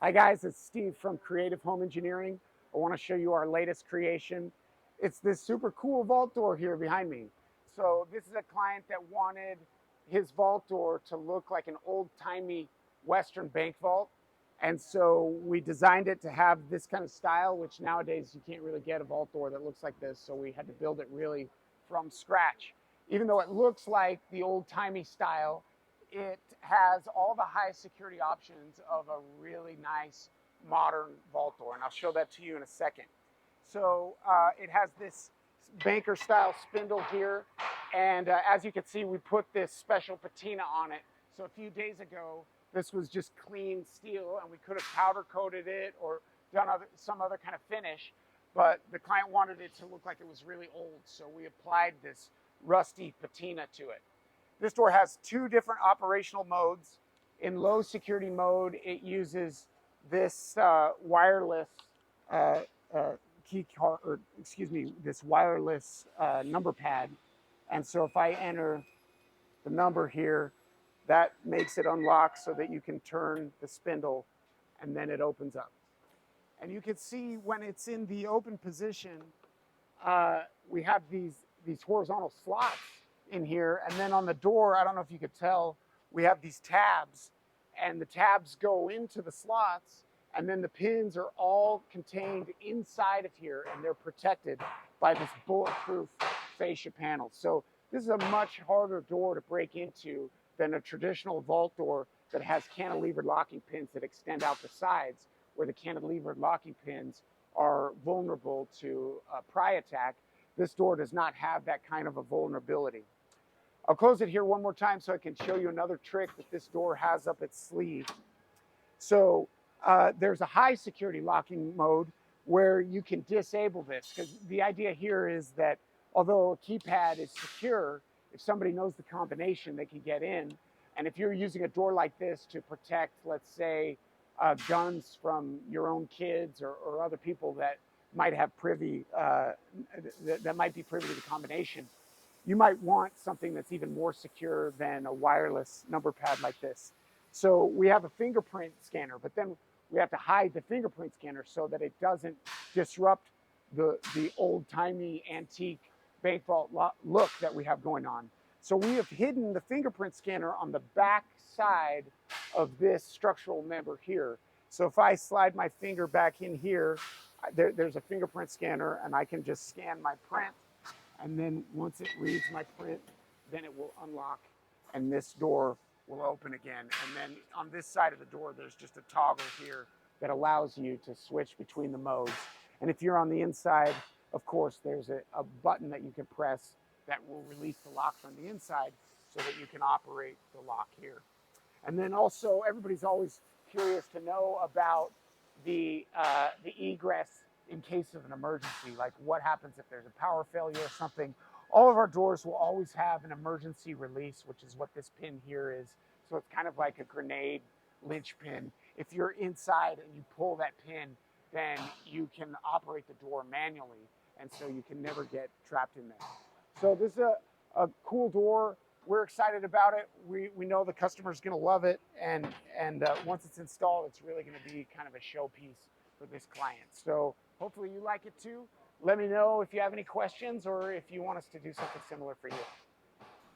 Hi guys, it's Steve from Creative Home Engineering. I want to show you our latest creation. It's this super cool vault door here behind me. So this is a client that wanted his vault door to look like an old-timey Western bank vault. And so we designed it to have this kind of style, which nowadays you can't really get a vault door that looks like this. So we had to build it really from scratch. Even though it looks like the old-timey style, it has all the high security options of a really nice modern vault door, and I'll show that to you in a second. So it has this banker style spindle here, and as you can see, we put this special patina on it. So a few days ago, this was just clean steel, and we could have powder coated it or done some other kind of finish, but the client wanted it to look like it was really old, so we applied this rusty patina to it. This door has two different operational modes. In low security mode, it uses this wireless key card, or excuse me, this wireless number pad. And so if I enter the number here, that makes it unlock so that you can turn the spindle and then it opens up. And you can see when it's in the open position, we have these horizontal slots in here, and then on the door, I don't know if you could tell, we have these tabs, and the tabs go into the slots, and then the pins are all contained inside of here, and they're protected by this bulletproof fascia panel. So this is a much harder door to break into than a traditional vault door that has cantilevered locking pins that extend out the sides, where the cantilevered locking pins are vulnerable to pry attack. This door does not have that kind of a vulnerability. I'll close it here one more time so I can show you another trick that this door has up its sleeve. So there's a high security locking mode where you can disable this, because the idea here is that although a keypad is secure, if somebody knows the combination, they can get in. And if you're using a door like this to protect, let's say, guns from your own kids or other people that might have privy, that might be privy to the combination, you might want something that's even more secure than a wireless number pad like this. So we have a fingerprint scanner, but then we have to hide the fingerprint scanner so that it doesn't disrupt the old-timey antique bank vault look that we have going on. So we have hidden the fingerprint scanner on the back side of this structural member here. So if I slide my finger back in here, there's a fingerprint scanner, and I can just scan my print, and then once it reads my print, then it will unlock, and this door will open again. And then on this side of the door, there's just a toggle here that allows you to switch between the modes. And if you're on the inside, of course, there's a button that you can press that will release the lock from the inside so that you can operate the lock here. And then also, everybody's always curious to know about the egress in case of an emergency, like what happens if there's a power failure or something. All of our doors will always have an emergency release, which is what this pin here is. So it's kind of like a grenade linch pin. If you're inside and you pull that pin, then you can operate the door manually, and so you can never get trapped in there. So this is a cool door. We're excited about it. We know the customer's going to love it, and once it's installed, it's really going to be kind of a showpiece for this client. So hopefully you like it too. Let me know if you have any questions or if you want us to do something similar for you.